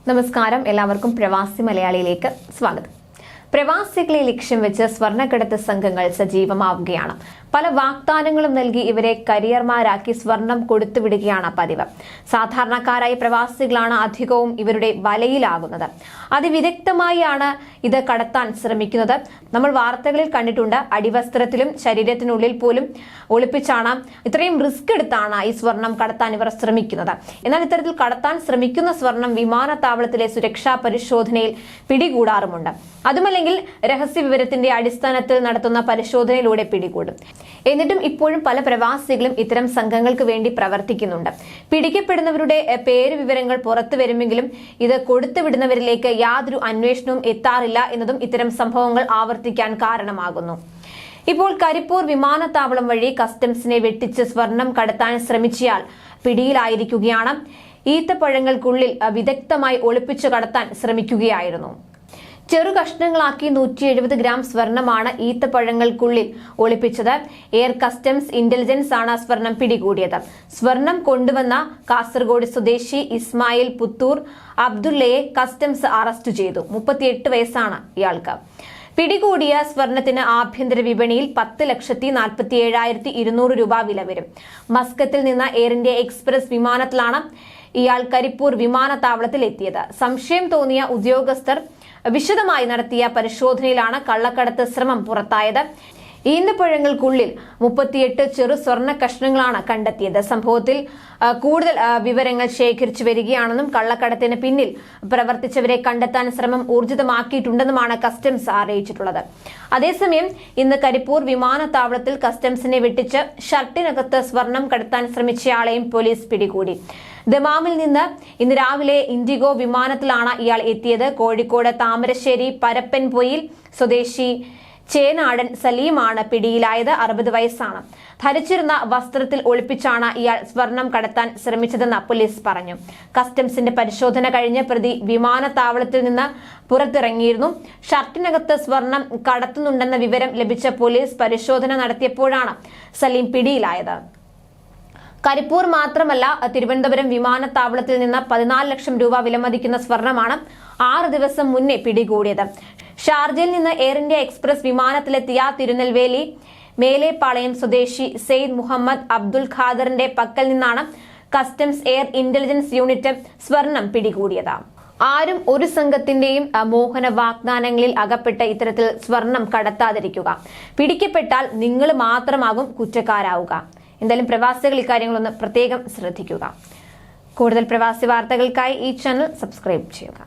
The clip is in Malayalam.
നമസ്കാരം, എല്ലാവർക്കും പ്രവാസി മലയാളിയിലേക്ക് സ്വാഗതം. പ്രവാസികളെ ലക്ഷ്യം വെച്ച് സ്വർണ്ണക്കടത്ത് സംഘങ്ങൾ സജീവമാവുകയാണ്. പല വാഗ്ദാനങ്ങളും നൽകി ഇവരെ കരിയർമാരാക്കി സ്വർണം കൊടുത്തുവിടുകയാണ് പതിവ്. സാധാരണക്കാരായ പ്രവാസികളാണ് അധികവും ഇവരുടെ വലയിലാകുന്നത്. അതിവിദഗ്ധമായാണ് ഇത് കടത്താൻ ശ്രമിക്കുന്നത്. നമ്മൾ വാർത്തകളിൽ കണ്ടിട്ടുണ്ട്. അടിവസ്ത്രത്തിലും ശരീരത്തിനുള്ളിൽ പോലും ഒളിപ്പിച്ചാണ്, ഇത്രയും റിസ്ക് എടുത്താണ് ഈ സ്വർണം കടത്താൻ ഇവർ ശ്രമിക്കുന്നത്. എന്നാൽ ഇത്തരത്തിൽ കടത്താൻ ശ്രമിക്കുന്ന സ്വർണം വിമാനത്താവളത്തിലെ സുരക്ഷാ പരിശോധനയിൽ പിടികൂടാറുമുണ്ട്. അതുമല്ലെങ്കിൽ രഹസ്യ വിവരത്തിന്റെ അടിസ്ഥാനത്തിൽ നടത്തുന്ന പരിശോധനയിലൂടെ പിടികൂടും. എന്നിട്ടും ഇപ്പോഴും പല പ്രവാസികളും ഇത്തരം സംഘങ്ങൾക്ക് വേണ്ടി പ്രവർത്തിക്കുന്നുണ്ട്. പിടിക്കപ്പെടുന്നവരുടെ പേര് വിവരങ്ങൾ പുറത്തു വരുമെങ്കിലും ഇത് കൊടുത്തുവിടുന്നവരിലേക്ക് യാതൊരു അന്വേഷണവും എത്താറില്ല എന്നതും ഇത്തരം സംഭവങ്ങൾ ആവർത്തിക്കാൻ കാരണമാകുന്നു. ഇപ്പോൾ കരിപ്പൂർ വിമാനത്താവളം വഴി കസ്റ്റംസിനെ വെട്ടിച്ച് സ്വർണം കടത്താൻ ശ്രമിച്ചയാൾ പിടിയിലായിരിക്കുകയാണ്. ഈത്തപ്പഴങ്ങൾക്കുള്ളിൽ വിദഗ്ധമായി ഒളിപ്പിച്ചു കടത്താൻ ശ്രമിക്കുകയായിരുന്നു. ചെറു കഷ്ണങ്ങളാക്കി 170 ഗ്രാം സ്വർണമാണ് ഈത്തപ്പഴങ്ങൾക്കുള്ളിൽ ഒളിപ്പിച്ചത്. എയർ കസ്റ്റംസ് ഇന്റലിജൻസ് ആണ് സ്വർണം പിടികൂടിയത്. സ്വർണം കൊണ്ടുവന്ന കാസർഗോഡ് സ്വദേശി ഇസ്മായിൽ പുത്തൂർ അബ്ദുള്ളയെ കസ്റ്റംസ് അറസ്റ്റ് ചെയ്തു. 38 വയസ്സാണ് ഇയാൾക്ക്. പിടികൂടിയ സ്വർണത്തിന് ആഭ്യന്തര വിപണിയിൽ 10,47,200 രൂപ വില വരും. മസ്കത്തിൽ നിന്ന് എയർ ഇന്ത്യ എക്സ്പ്രസ് വിമാനത്തിലാണ് ഇയാൾ കരിപ്പൂർ വിമാനത്താവളത്തിൽ എത്തിയത്. സംശയം തോന്നിയ ഉദ്യോഗസ്ഥർ വിശദമായി നടത്തിയ പരിശോധനയിലാണ് കള്ളക്കടത്ത് ശ്രമം പുറത്തായത്. ഈന്തപ്പഴങ്ങൾക്കുള്ളിൽ 38 ചെറു സ്വർണ്ണ കഷ്ണങ്ങളാണ് കണ്ടെത്തിയത്. സംഭവത്തിൽ കൂടുതൽ വിവരങ്ങൾ ശേഖരിച്ചു വരികയാണെന്നും കള്ളക്കടത്തിന് പിന്നിൽ പ്രവർത്തിച്ചവരെ കണ്ടെത്താൻ ശ്രമം ഊർജിതമാക്കിയിട്ടുണ്ടെന്നുമാണ് കസ്റ്റംസ് അറിയിച്ചിട്ടുള്ളത്. അതേസമയം ഇന്ന് കരിപ്പൂർ വിമാനത്താവളത്തിൽ കസ്റ്റംസിനെ വെട്ടിച്ച് ഷർട്ടിനകത്ത് സ്വർണം കടത്താൻ ശ്രമിച്ചയാളെയും പോലീസ് പിടികൂടി. ദമാമിൽ നിന്ന് ഇന്ന് രാവിലെ ഇൻഡിഗോ വിമാനത്തിലാണ് ഇയാൾ എത്തിയത്. കോഴിക്കോട് താമരശ്ശേരി പരപ്പൻപൊയിൽ സ്വദേശി ചേനാടൻ സലീമാണ് പിടിയിലായത്. 60 വയസ്സാണ്. ധരിച്ചിരുന്ന വസ്ത്രത്തിൽ ഒളിപ്പിച്ചാണ് ഇയാൾ സ്വർണം കടത്താൻ ശ്രമിച്ചതെന്ന് പോലീസ് പറഞ്ഞു. കസ്റ്റംസിന്റെ പരിശോധന കഴിഞ്ഞ് പ്രതി വിമാനത്താവളത്തിൽ നിന്ന് പുറത്തിറങ്ങിയിരുന്നു. ഷർട്ടിനകത്ത് സ്വർണം കടത്തുന്നുണ്ടെന്ന വിവരം ലഭിച്ച പോലീസ് പരിശോധന നടത്തിയപ്പോഴാണ് സലീം പിടിയിലായത്. കരിപ്പൂർ മാത്രമല്ല, തിരുവനന്തപുരം വിമാനത്താവളത്തിൽ നിന്ന് 14 ലക്ഷം രൂപ വിലമതിക്കുന്ന സ്വർണമാണ് 6 ദിവസം മുന്നേ പിടികൂടിയത്. ഷാർജയിൽ നിന്ന് എയർ ഇന്ത്യ എക്സ്പ്രസ് വിമാനത്തിലെത്തിയ തിരുനെൽവേലി മേലേപ്പാളയം സ്വദേശി സെയ്ദ് മുഹമ്മദ് അബ്ദുൽ ഖാദറിന്റെ പക്കൽ നിന്നാണ് കസ്റ്റംസ് എയർ ഇന്റലിജൻസ് യൂണിറ്റ് സ്വർണം പിടികൂടിയത്. ആരും ഒരു സംഘത്തിന്റെയും മോഹന വാഗ്ദാനങ്ങളിൽ അകപ്പെട്ട് ഇത്തരത്തിൽ സ്വർണം കടത്താതിരിക്കുക. പിടിക്കപ്പെട്ടാൽ നിങ്ങൾ മാത്രമാകും കുറ്റക്കാരാവുക. എന്തായാലും പ്രവാസികൾ ഇക്കാര്യങ്ങളൊന്ന് പ്രത്യേകം ശ്രദ്ധിക്കുക. കൂടുതൽ പ്രവാസി വാർത്തകൾക്കായി ഈ ചാനൽ സബ്സ്ക്രൈബ് ചെയ്യുക.